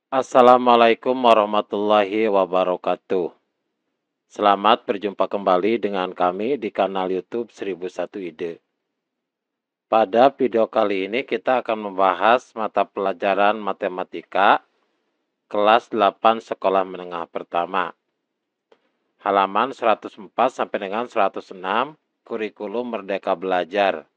Assalamualaikum warahmatullahi wabarakatuh. Selamat berjumpa kembali dengan kami di kanal YouTube 1001 Ide. Pada video kali ini kita akan membahas mata pelajaran matematika kelas 8 sekolah menengah pertama. Halaman 104 sampai dengan 106 Kurikulum Merdeka Belajar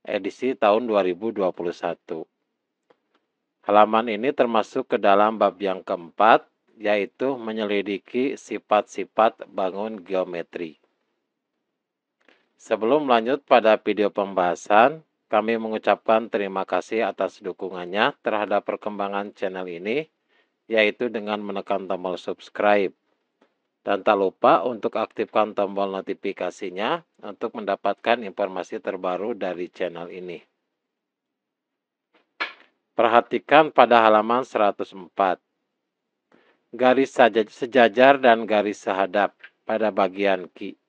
edisi tahun 2021. Halaman ini termasuk ke dalam bab yang keempat, yaitu menyelidiki sifat-sifat bangun geometri. Sebelum lanjut pada video pembahasan, kami mengucapkan terima kasih atas dukungannya terhadap perkembangan channel ini, yaitu dengan menekan tombol subscribe. Dan tak lupa untuk aktifkan tombol notifikasinya untuk mendapatkan informasi terbaru dari channel ini. Perhatikan pada halaman 104. Garis sejajar dan garis sehadap pada bagian Q.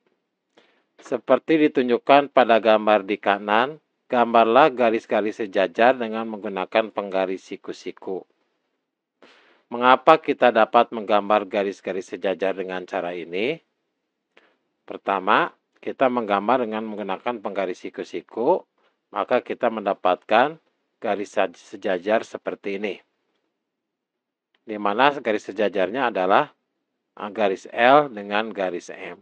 Seperti ditunjukkan pada gambar di kanan, gambarlah garis-garis sejajar dengan menggunakan penggaris siku-siku. Mengapa kita dapat menggambar garis-garis sejajar dengan cara ini? Pertama, kita menggambar dengan menggunakan penggaris siku-siku, maka kita mendapatkan garis sejajar seperti ini. Di mana garis sejajarnya adalah garis L dengan garis M.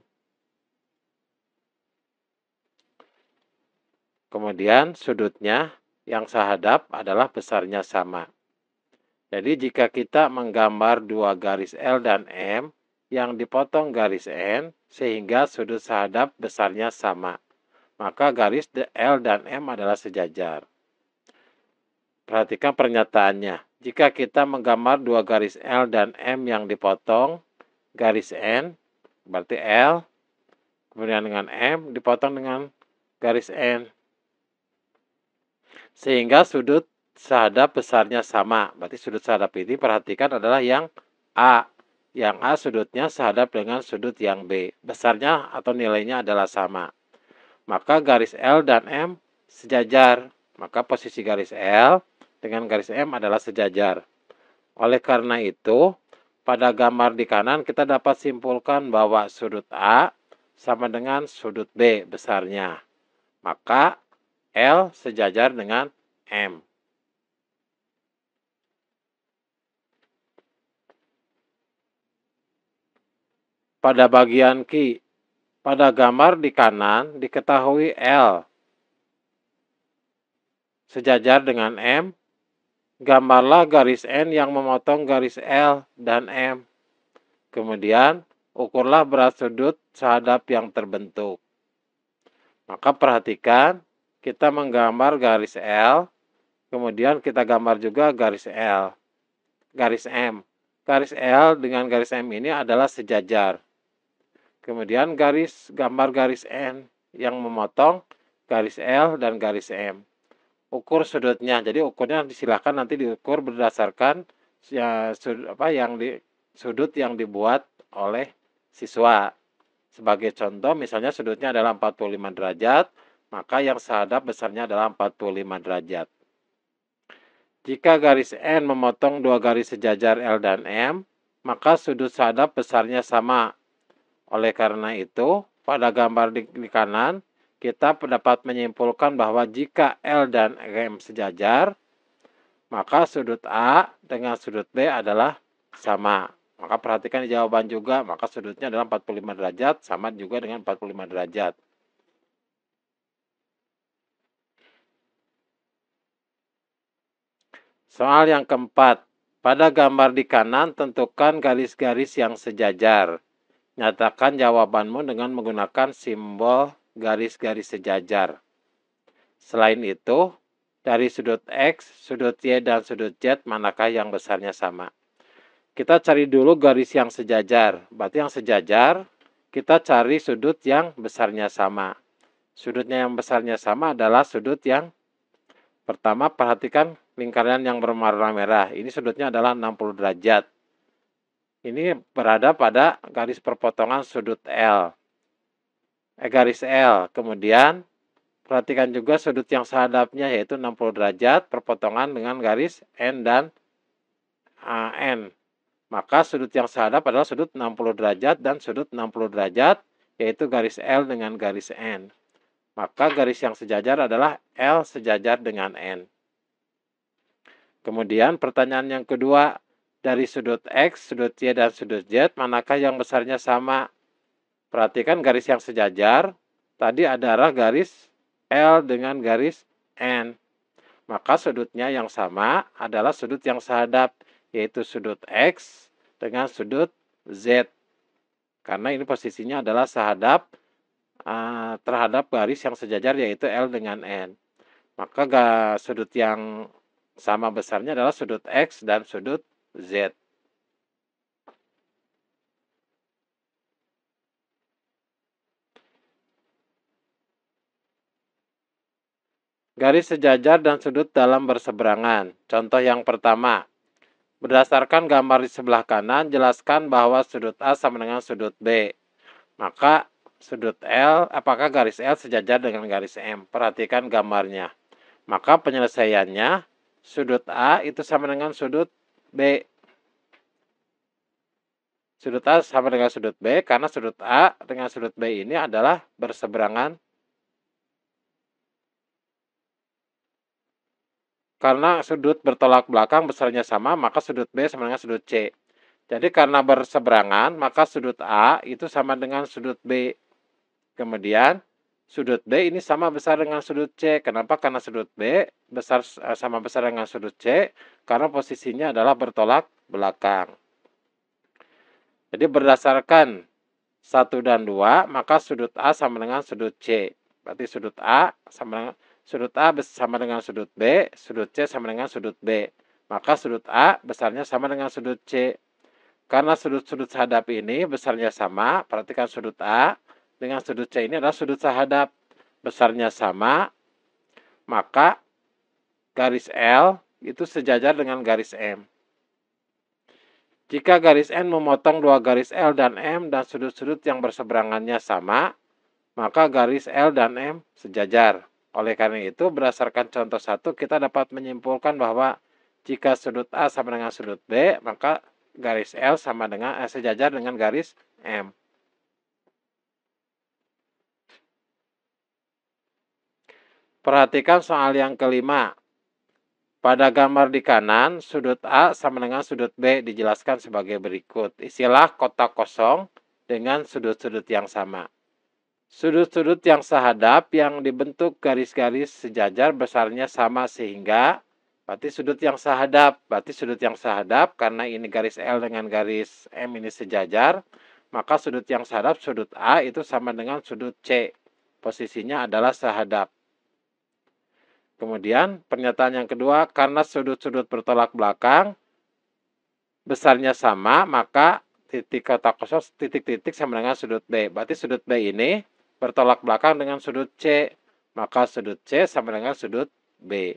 Kemudian sudutnya yang sehadap adalah besarnya sama. Jadi jika kita menggambar dua garis L dan M yang dipotong garis N sehingga sudut sehadap besarnya sama, maka garis L dan M adalah sejajar. Perhatikan pernyataannya. Jika kita menggambar dua garis L dan M yang dipotong garis N, berarti L, kemudian dengan M dipotong dengan garis N. Sehingga sudut sehadap besarnya sama. Berarti sudut sehadap ini perhatikan adalah yang A. Yang A sudutnya sehadap dengan sudut yang B. Besarnya atau nilainya adalah sama. Maka garis L dan M sejajar. Maka posisi garis L dengan garis M adalah sejajar. Oleh karena itu, pada gambar di kanan kita dapat simpulkan bahwa sudut A sama dengan sudut B besarnya. Maka L sejajar dengan M. Pada bagian Q, pada gambar di kanan diketahui L sejajar dengan M. Gambarlah garis N yang memotong garis L dan M. Kemudian ukurlah berat sudut sehadap yang terbentuk. Maka perhatikan, kita menggambar garis L, kemudian kita gambar juga garis L, garis M. Garis L dengan garis M ini adalah sejajar. Kemudian gambar garis N yang memotong garis L dan garis M. Ukur sudutnya. Jadi ukurnya silakan nanti diukur berdasarkan sudut yang dibuat oleh siswa. Sebagai contoh, misalnya sudutnya adalah 45 derajat, maka yang sehadap besarnya adalah 45 derajat. Jika garis N memotong dua garis sejajar L dan M, maka sudut sehadap besarnya sama. Oleh karena itu, pada gambar di kanan, kita dapat menyimpulkan bahwa jika L dan M sejajar, maka sudut A dengan sudut B adalah sama. Maka perhatikan di jawaban juga, maka sudutnya adalah 45 derajat, sama juga dengan 45 derajat. Soal yang keempat, pada gambar di kanan tentukan garis-garis yang sejajar. Nyatakan jawabanmu dengan menggunakan simbol garis-garis sejajar. Selain itu, dari sudut X, sudut Y, dan sudut Z, manakah yang besarnya sama? Kita cari dulu garis yang sejajar. Berarti yang sejajar, kita cari sudut yang besarnya sama. Sudutnya yang besarnya sama adalah sudut yang pertama, perhatikan lingkaran yang berwarna merah. Ini sudutnya adalah 60 derajat. Ini berada pada garis perpotongan sudut L. Garis L. Kemudian perhatikan juga sudut yang sehadapnya yaitu 60 derajat perpotongan dengan garis N dan N. Maka sudut yang sehadap adalah sudut 60 derajat dan sudut 60 derajat, yaitu garis L dengan garis N. Maka garis yang sejajar adalah L sejajar dengan N. Kemudian pertanyaan yang kedua, dari sudut X, sudut Y, dan sudut Z, manakah yang besarnya sama? Perhatikan garis yang sejajar, tadi adalah garis L dengan garis N. Maka sudutnya yang sama adalah sudut yang sehadap, yaitu sudut X dengan sudut Z. Karena ini posisinya adalah sehadap terhadap garis yang sejajar, yaitu L dengan N. Maka sudut yang sama besarnya adalah sudut X dan sudut Z. Garis sejajar dan sudut dalam berseberangan. Contoh yang pertama, berdasarkan gambar di sebelah kanan, jelaskan bahwa sudut A sama dengan sudut B. Maka sudut L, apakah garis L sejajar dengan garis M? Perhatikan gambarnya. Maka penyelesaiannya, sudut A itu sama dengan sudut B. Sudut A sama dengan sudut B, karena sudut A dengan sudut B ini adalah berseberangan. Karena sudut bertolak belakang besarnya sama, maka sudut B sama dengan sudut C. Jadi karena berseberangan, maka sudut A itu sama dengan sudut B. Kemudian sudut B ini sama besar dengan sudut C. Kenapa? Karena sudut B sama besar dengan sudut C, karena posisinya adalah bertolak belakang. Jadi berdasarkan 1 dan 2, maka sudut A sama dengan sudut C. Berarti sudut A sama dengan sudut B, sudut C sama dengan sudut B. Maka sudut A besarnya sama dengan sudut C. Karena sudut-sudut sehadap ini besarnya sama, perhatikan sudut A dengan sudut C ini adalah sudut sehadap. Besarnya sama, maka garis L itu sejajar dengan garis M. Jika garis N memotong dua garis L dan M dan sudut-sudut yang berseberangannya sama, maka garis L dan M sejajar. Oleh karena itu, berdasarkan contoh 1, kita dapat menyimpulkan bahwa jika sudut A sama dengan sudut B, maka garis L sama dengan sejajar dengan garis M. Perhatikan soal yang kelima. Pada gambar di kanan, sudut A sama dengan sudut B dijelaskan sebagai berikut. Isilah kotak kosong dengan sudut-sudut yang sama. Sudut-sudut yang sehadap yang dibentuk garis-garis sejajar besarnya sama sehingga berarti sudut yang sehadap karena ini garis L dengan garis M ini sejajar, maka sudut yang sehadap sudut A itu sama dengan sudut C. Posisinya adalah sehadap. Kemudian pernyataan yang kedua, karena sudut-sudut bertolak belakang besarnya sama, maka titik kotak kosong titik-titik sama dengan sudut B. Berarti sudut B ini bertolak belakang dengan sudut C, maka sudut C sama dengan sudut B.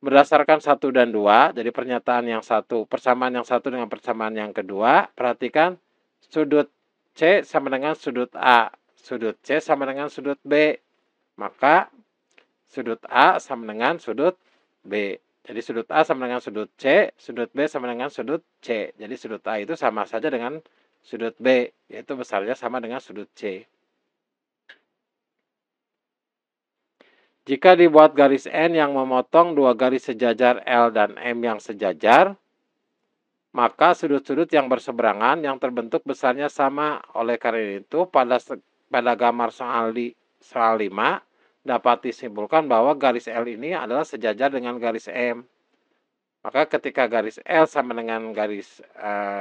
Berdasarkan 1 dan 2, jadi pernyataan yang satu, persamaan yang satu dengan persamaan yang kedua, perhatikan sudut C sama dengan sudut A, sudut C sama dengan sudut B, maka sudut A sama dengan sudut B. Jadi sudut A sama dengan sudut C, sudut B sama dengan sudut C. Jadi sudut A itu sama saja dengan sudut B, yaitu besarnya sama dengan sudut C. Jika dibuat garis N yang memotong dua garis sejajar L dan M yang sejajar, maka sudut-sudut yang berseberangan yang terbentuk besarnya sama. Oleh karena itu, pada gambar soal 5, dapat disimpulkan bahwa garis L ini adalah sejajar dengan garis M. Maka ketika garis L sama dengan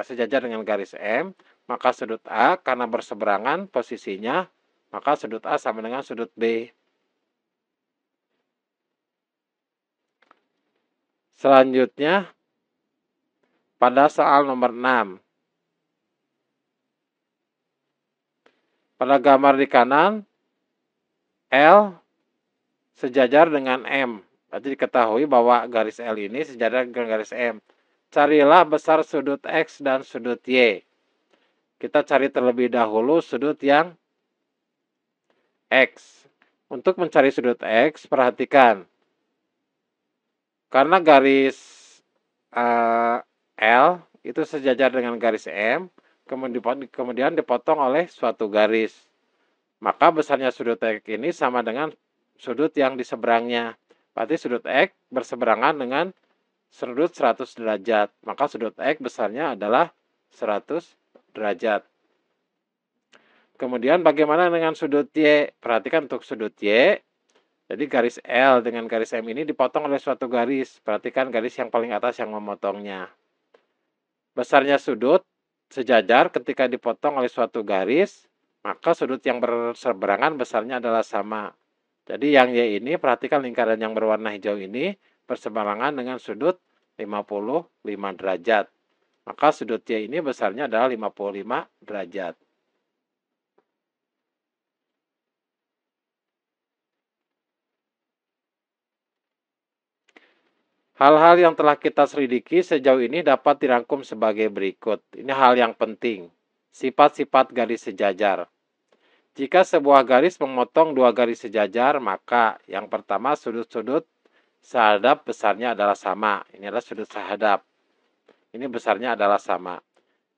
sejajar dengan garis M, maka sudut A karena berseberangan posisinya, maka sudut A sama dengan sudut B. Selanjutnya, pada soal nomor 6. Pada gambar di kanan, L sejajar dengan M. Berarti diketahui bahwa garis L ini sejajar dengan garis M. Carilah besar sudut X dan sudut Y. Kita cari terlebih dahulu sudut yang X. Untuk mencari sudut X, perhatikan. Karena garis L itu sejajar dengan garis M, kemudian dipotong oleh suatu garis. Maka besarnya sudut X ini sama dengan sudut yang di seberangnya. Berarti sudut X berseberangan dengan sudut 100 derajat. Maka sudut X besarnya adalah 100 derajat. Kemudian bagaimana dengan sudut Y? Perhatikan untuk sudut Y. Jadi garis L dengan garis M ini dipotong oleh suatu garis. Perhatikan garis yang paling atas yang memotongnya. Besarnya sudut sejajar ketika dipotong oleh suatu garis, maka sudut yang berseberangan besarnya adalah sama. Jadi yang Y ini, perhatikan lingkaran yang berwarna hijau ini berseberangan dengan sudut 55 derajat. Maka sudut Y ini besarnya adalah 55 derajat. Hal-hal yang telah kita selidiki sejauh ini dapat dirangkum sebagai berikut. Ini hal yang penting. Sifat-sifat garis sejajar. Jika sebuah garis memotong dua garis sejajar, maka yang pertama sudut-sudut sahadap besarnya adalah sama. Ini adalah sudut sahadap. Ini besarnya adalah sama.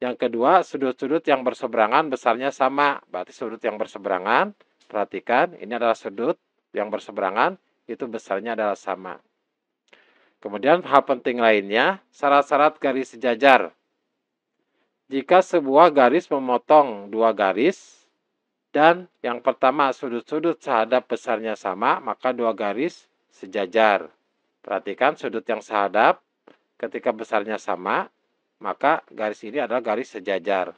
Yang kedua, sudut-sudut yang berseberangan besarnya sama. Berarti sudut yang berseberangan, perhatikan, ini adalah sudut yang berseberangan, itu besarnya adalah sama. Kemudian hal penting lainnya, syarat-syarat garis sejajar. Jika sebuah garis memotong dua garis, dan yang pertama sudut-sudut sahadap besarnya sama, maka dua garis sejajar. Perhatikan sudut yang sahadap ketika besarnya sama, maka garis ini adalah garis sejajar.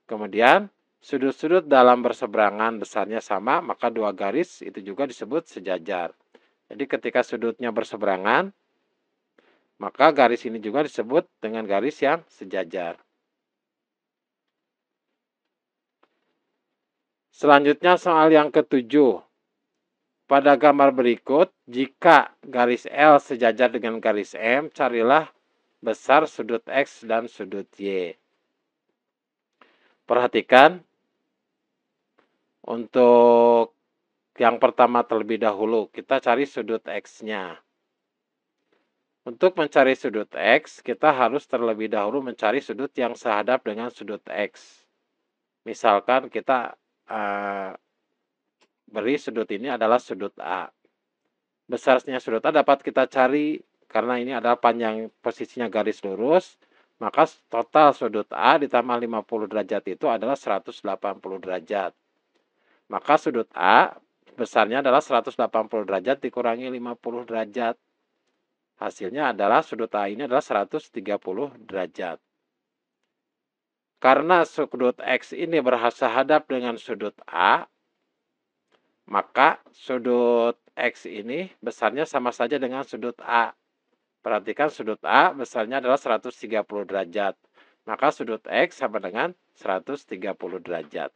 Kemudian sudut-sudut dalam berseberangan besarnya sama, maka dua garis itu juga disebut sejajar. Jadi ketika sudutnya berseberangan, maka garis ini juga disebut dengan garis yang sejajar. Selanjutnya soal yang ketujuh. Pada gambar berikut, jika garis L sejajar dengan garis M, carilah besar sudut X dan sudut Y. Perhatikan, untuk yang pertama terlebih dahulu, kita cari sudut X-nya. Untuk mencari sudut X, kita harus terlebih dahulu mencari sudut yang sehadap dengan sudut X. Misalkan kita beri sudut ini adalah sudut A. Besarnya sudut A dapat kita cari karena ini adalah panjang posisinya garis lurus, maka total sudut A ditambah 50 derajat itu adalah 180 derajat. Maka sudut A besarnya adalah 180 derajat dikurangi 50 derajat. Hasilnya adalah sudut A ini adalah 130 derajat. Karena sudut X ini berhadap dengan sudut A, maka sudut X ini besarnya sama saja dengan sudut A. Perhatikan sudut A besarnya adalah 130 derajat. Maka sudut X sama dengan 130 derajat.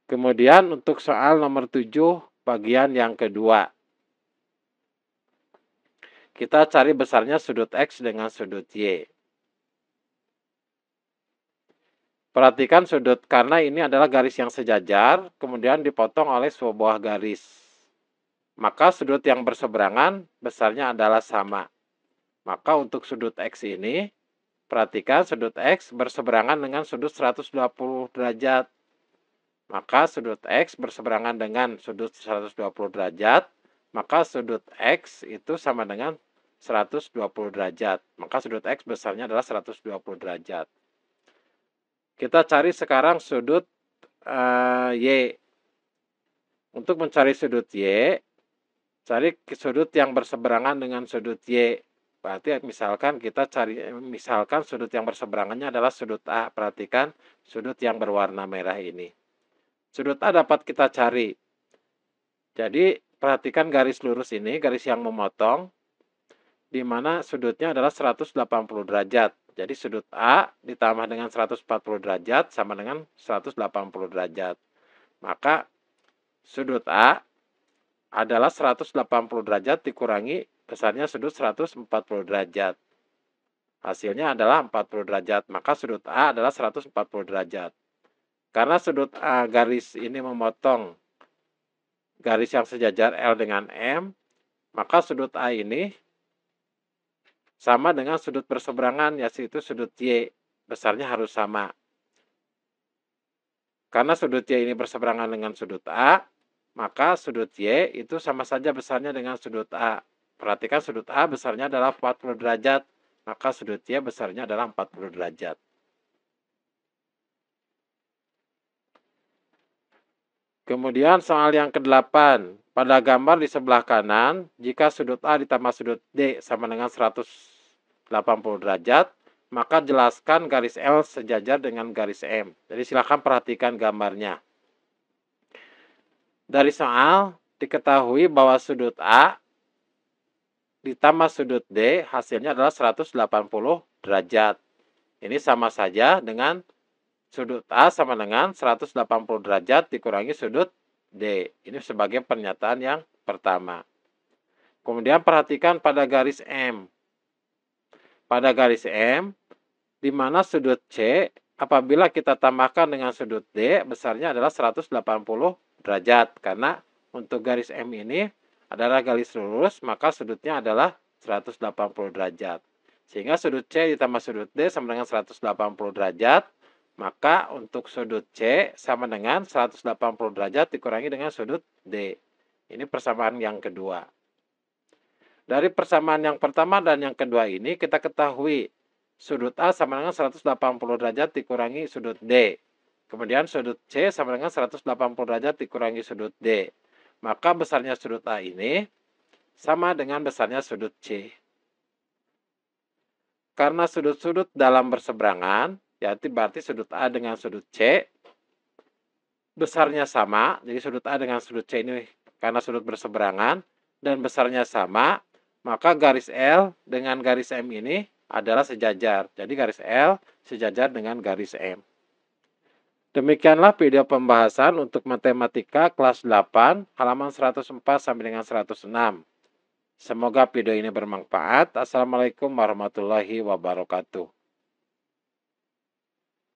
Kemudian untuk soal nomor 7 bagian yang kedua. Kita cari besarnya sudut X dengan sudut Y. Perhatikan sudut, karena ini adalah garis yang sejajar, kemudian dipotong oleh sebuah garis. Maka sudut yang berseberangan besarnya adalah sama. Maka untuk sudut X ini, perhatikan sudut X berseberangan dengan sudut 120 derajat. Maka sudut X berseberangan dengan sudut 120 derajat, maka sudut X itu sama dengan 120 derajat. Maka sudut X besarnya adalah 120 derajat. Kita cari sekarang sudut Y. Untuk mencari sudut Y, cari sudut yang berseberangan dengan sudut Y. Berarti misalkan kita cari, sudut yang berseberangannya adalah sudut A. Perhatikan sudut yang berwarna merah ini. Sudut A dapat kita cari. Jadi perhatikan garis lurus ini, garis yang memotong, di mana sudutnya adalah 180 derajat. Jadi sudut A ditambah dengan 140 derajat sama dengan 180 derajat. Maka sudut A adalah 180 derajat dikurangi besarnya sudut 140 derajat. Hasilnya adalah 40 derajat. Maka sudut A adalah 140 derajat. Karena sudut A garis ini memotong garis yang sejajar L dengan M, maka sudut A ini sama dengan sudut berseberangan, yaitu sudut Y. Besarnya harus sama. Karena sudut Y ini berseberangan dengan sudut A, maka sudut Y itu sama saja besarnya dengan sudut A. Perhatikan sudut A besarnya adalah 40 derajat, maka sudut Y besarnya adalah 40 derajat. Kemudian soal yang ke-8. Pada gambar di sebelah kanan, jika sudut A ditambah sudut D sama dengan 180 derajat, maka jelaskan garis L sejajar dengan garis M. Jadi silakan perhatikan gambarnya. Dari soal diketahui bahwa sudut A ditambah sudut D hasilnya adalah 180 derajat. Ini sama saja dengan sudut A sama dengan 180 derajat dikurangi sudut D. Ini sebagai pernyataan yang pertama. Kemudian perhatikan pada garis M. Pada garis M, di mana sudut C apabila kita tambahkan dengan sudut D besarnya adalah 180 derajat. Karena untuk garis M ini adalah garis lurus, maka sudutnya adalah 180 derajat. Sehingga sudut C ditambah sudut D sama dengan 180 derajat. Maka untuk sudut C sama dengan 180 derajat dikurangi dengan sudut D. Ini persamaan yang kedua. Dari persamaan yang pertama dan yang kedua ini kita ketahui sudut A sama dengan 180 derajat dikurangi sudut D. Kemudian sudut C sama dengan 180 derajat dikurangi sudut D. Maka besarnya sudut A ini sama dengan besarnya sudut C. Karena sudut-sudut dalam berseberangan, yaitu berarti sudut A dengan sudut C besarnya sama. Jadi sudut A dengan sudut C ini karena sudut berseberangan dan besarnya sama, maka garis L dengan garis M ini adalah sejajar. Jadi garis L sejajar dengan garis M. Demikianlah video pembahasan untuk matematika kelas 8 halaman 104 sampai dengan 106. Semoga video ini bermanfaat. Assalamualaikum warahmatullahi wabarakatuh.